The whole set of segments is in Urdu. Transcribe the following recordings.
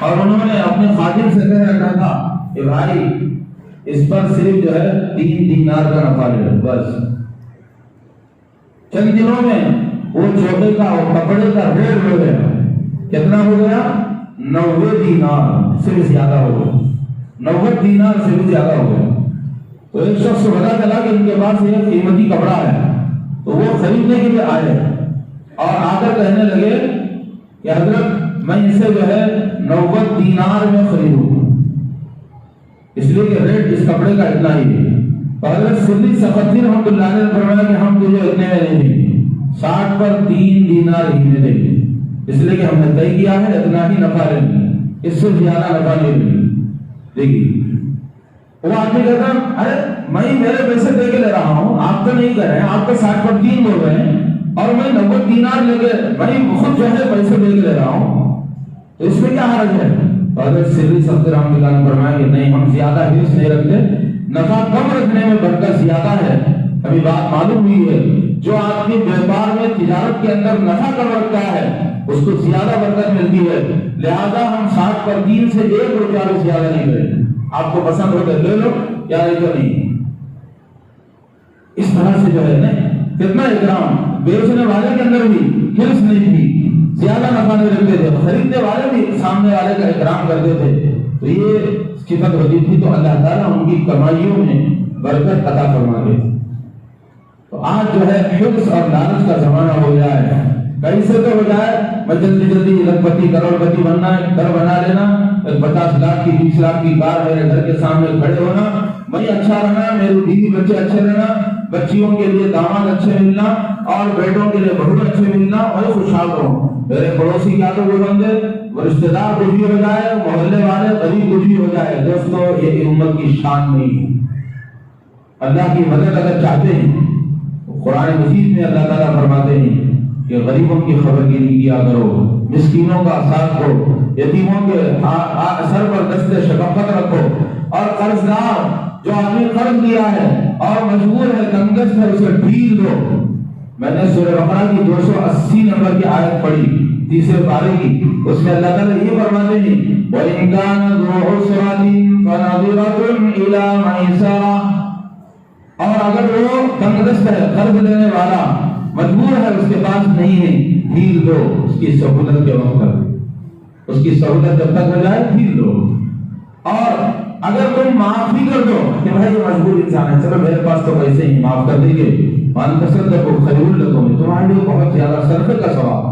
اور انہوں نے اپنے خادم سے کہہ رکھا تھا کہ بھائی اس پر صرف جو ہے 3 دینار کا نفع لے لو بس۔ چند دنوں میں وہ چوکے کا اور کپڑے کا ریٹ ہو گیا، کتنا ہو گیا؟ 90 دینار سے بھی زیادہ ہو گیا، 90 دینار سے بھی زیادہ ہو گیا۔ تو ایک شخص کو پتا چلا کہ ان کے پاس یہ قیمتی کپڑا ہے، تو وہ خریدنے کے لیے آئے اور آ کر کہنے لگے کہ حضرت میں اسے جو ہے 90 دینار میں خریدوں، اس لیے کہ ریٹ اس کپڑے کا اتنا ہی ہے۔ حضرت سلی سفتی رحمۃ اللہ علیہ نے فرمایا کہ ہم تجھے اتنے میں نہیں دیں گے، 60 پر 3 دینار ہی میں دیں گے، اس لیے کہ ہم نے طے کیا ہے اتنا ہی نفع لیں گے، اس سے زیادہ نفع نہیں لیں گے۔ دیکھیے وہ آدمی کہتا ہے ارے میں میرے پیسے دے کے لے رہا ہوں، آپ تو نہیں کر رہے ہیں، آپ کے 60 پر 3 بول رہے ہیں اور میں 90 دینار لے کے میں خود جو ہے پیسے دے کے لے رہا ہوں، تو اس میں کیا حرج ہے؟ حضرت سری سفتی رحمۃ اللہ نے فرمایا کہ نہیں، ہم زیادہ حرص نہیں رکھتے، نفع کم رکھنے میں برکت زیادہ ہے۔ ابھی بات معلوم ہوئی ہے، جو آدمی بیپار میں تجارت کے اندر نفع کم رکھتا ہے اس کو زیادہ برکت ملتی ہے، لہذا ہم 60 پر 3 سے 1 روپیہ بھی زیادہ نہیں کریں، آپ کو پسند ہو تو لے لو یا نہیں تو نہیں۔ اس طرح سے جو ہے نا کتنا اکرام، بیچنے والے کے اندر بھی حرص نہیں تھی، زیادہ نفع نہیں رکھتے تھے، خریدنے والے بھی سامنے والے کا اکرام کرتے تھے، تو یہ صفت ہوتی تھی، تو اللہ تعالیٰ ان کی کمائیوں میں برکت عطا فرما دے۔ تو آج جو ہے حرص اور لالچ کا زمانہ ہو گیا ہے، کیسے تو ہو جائے میں جلدی جلدی لکھپتی کروڑپتی بننا ہے، گھر بنا لینا، 50 لاکھ کی 20 لاکھ کی کار میرے گھر کے سامنے کھڑے ہونا، میں اچھا رہنا، میری بیوی بچے اچھے رہنا، بچیوں کے لیے داماد اچھے ملنا اور بیٹوں کے لیے بہو اچھے ملنا، اور خوشحال رہوں، میرے پڑوسی کیا تو وہ بندے، وہ رشتے دار دکھی ہو جائے، محلے والے غریب دکھی ہو جائے۔ دوستو یہ امت کی شان نہیں ہے۔ اللہ کی مدد اگر چاہتے ہیں تو قرآن مجید میں اللہ تعالیٰ فرماتے ہیں کہ غریبوں کی خبر گیری کیا کرو، مسکینوں کا ساتھ دو، یتیموں کے سر پر دست شفقت رکھو، اور قرض دار جو آدمی قرض لیا ہے اور مجبور ہے، تنگست ہے، اسے ڈھیل دو۔ میں نے سورہ بقرہ کی 280 نمبر کی آیت پڑھی، تیسرے پارے کی، اس میں اللہ تعالیٰ یہ فرماتے ہیں وَإِنْ كَانَ ذُو عُسْرَةٍ فَنَظِرَةٌ إِلَىٰ مَيْسَرَةٍ، اور اگر وہ تنگست ہے، قرض لینے والا مجبور ہے، اس کے پاس نہیں ہے، ڈھیل دو اس کی سہولت کے وقت تک، اس کی سہولت جب تک ہو جائے ڈھیل دو۔ اور اگر تم معاف بھی کر دو کہ بھائی یہ مجبور انسان ہے، چلو میرے پاس تو پیسے ہی، معاف کر دیں گے، وَأَن تَصَدَّقُوا خَيْرٌ لَكُمْ، تمہارے لیے بہت زیادہ صدقے کا ثواب۔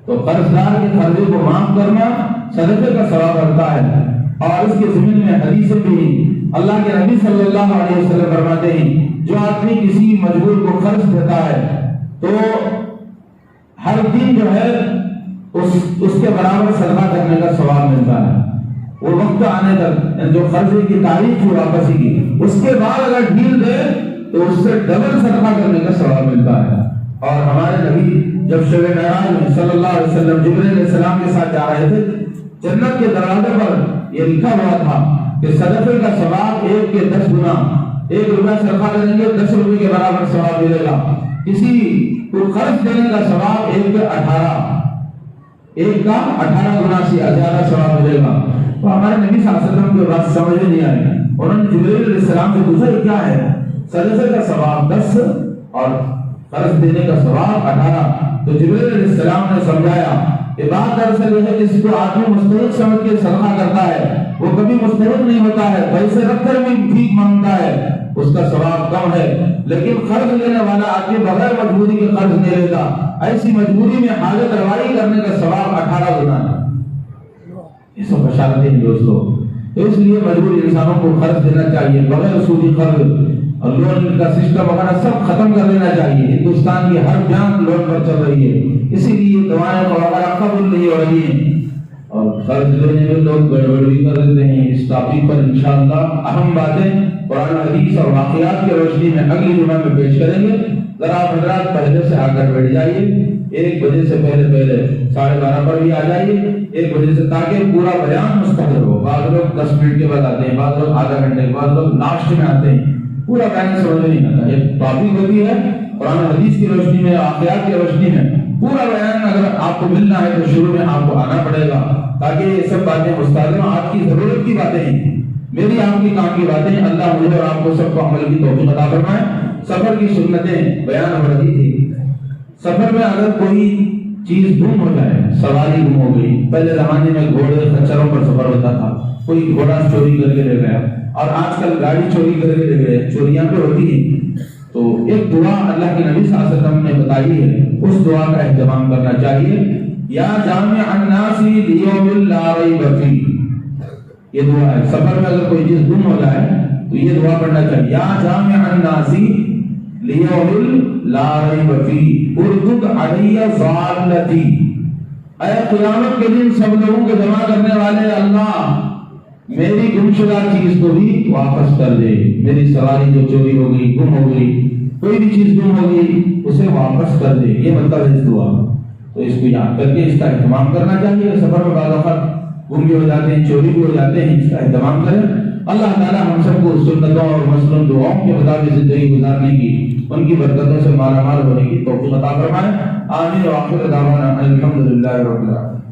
تو قرض دار کے قرضے کو معاف کرنا صدقے کا ثواب رکھتا ہے۔ اور اس کے ضمن میں حدیثیں بھی اللہ کے نبی صلی اللہ علیہ وسلم فرماتے ہیں جو آدمی کسی مجبور کو قرض دیتا ہے تو ہر دن جو ہے اس کے برابر صدقہ کرنے کا ثواب ملتا ہے۔ وہ وقت آنے تک جو قرضے کی تاریخ کی واپسی کی، اس کے بعد اگر ڈھیل دے تو اس سے ڈبل صدقہ کرنے کا ثواب ملتا ہے۔ اور ہمارے نبی جب شب معراج میں صلی اللہ علیہ وسلم جبرائیل علیہ السلام کے ساتھ جا رہے تھے، جنت کے دروازے پر یہ لکھا ہوا تھا کہ صدقے کا ثواب 1 کے 10 گنا، 1 روپیہ صدقہ کریں گے 10 روپے کے برابر ثواب ملے گا، کسی کو قرض دینے کا ثواب 1 کے 18 گنا سے زیادہ ثواب ملے گا۔ تو ہمارے نبی صلی اللہ علیہ وسلم کو بات سمجھ نہیں آئی، انہوں نے جبرائیل علیہ السلام سے پوچھا یہ کیا ہے؟ صدقے کا ثواب 10 اور قرض دینے کا ثواب 18۔ تو جبرائیل علیہ السلام نے سمجھایا یہ بات دراصل یہ ہے جس کو آدمی مستحق سمجھ کے صدقہ کرتا ہے وہ کبھی مستحق نہیں ہوتا ہے، پیسے رکھ کر بھی بھیک مانگتا ہے، اس کا ثواب کم ہے۔ لیکن قرض لینے والا آدمی بغیر مجبوری کے قرض نہیں لیتا، ایسی مجبوری میں حاجت روائی کرنے کا ثواب 18 گنا ہے۔ یہ سب بشارتیں ہیں دوستو، اس لیے مجبور انسانوں کو قرض دینا چاہیے، بغیر سودی قرض اور لون کا سسٹم وغیرہ سب ختم کر دینا چاہیے۔ ہندوستان کی ہر بینک لون پر چل رہی ہے، اسی لیے دعائیں وغیرہ قبول نہیں ہو رہی ہیں اور قرض لینے میں لوگ گڑبڑی کر دیتے ہیں۔ اس ٹاپک پر انشاءاللہ اہم باتیں قرآن حدیث اور واقعات کی روشنی میں اگلی جمعہ میں پیش کریں گے۔ ذرا حضرات پہلے سے آ کر بیٹھ جائیے، 1 بجے سے پہلے 12:30 پر بھی آ جائیے 1 بجے سے، تاکہ پورا بیان مستقل ہو۔ بعض لوگ 10 منٹ کے بعد آتے ہیں، بعض لوگ آدھا گھنٹے، بعض لوگ لاسٹ میں آتے ہیں، پورا بیان سمجھ نہیں آتا۔ یہ ٹاپک ہوتی ہے قرآن حدیث کی روشنی میں، واقعات کی روشنی میں پورا بیان اگر آپ کو ملنا ہے تو شروع میں آپ کو آنا پڑے گا، تاکہ یہ سب باتیں استاد آپ کی ضرورت کی باتیں ہیں، میری آپ کی کام کی باتیں، اللہ مجھے اور آپ کو سب کو عمل کی توفیق عطا فرمائے۔ سفر کی سنتیں بیان ہو رہی تھی۔ سفر میں اگر کوئی چیز گم ہو جائے، سواری گم ہو گئی، پہلے زمانے میں گھوڑے خچروں پر سفر ہوتا تھا، کوئی گھوڑا چوری کر کے لے گیا، اور آج کل گاڑی چوری کر کے لے گئے، چوریاں پہ ہوتی ہیں، تو ایک دعا اللہ کے نبی صلی اللہ علیہ وسلم نے بتائی ہے، اس دعا کا اہتمام کرنا چاہیے۔ یا جامع الناس لیوم لا ریب فیہ، یہ دعا ہے۔ سفر میں اگر کوئی چیز گم ہو جائے تو یہ دعا پڑھنا چاہیے، یا جامع الناس لیوم لا ریب فیہ اردد علی ضالتی، اے قیامت کے دن سب لوگوں کو جمع کرنے والے اللہ، میری گمشدہ چیز کو بھی واپس کر دے، میری سواری جو چوری ہو گئی، گم ہو گئی، کوئی بھی چیز گم ہو گئی اسے واپس کر دے، یہ مطلب ہے اس دعا۔ تو اس کو یاد کر کے اس کا اہتمام کرنا چاہیے۔ سفر میں بعض اوقات گم بھی ہو جاتے ہیں، چوری بھی ہو جاتے ہیں، اس کا اہتمام کریں۔ اللہ تعالیٰ ہم سب کو سنتوں اور مسنون دعاؤں کے مطابق زندگی گزارنے کی، ان کی برکتوں سے مالا مال ہونے کی توفیق عطا فرمائے۔ آمین۔ وآخر دعوانا الحمدللہ رب العالمین۔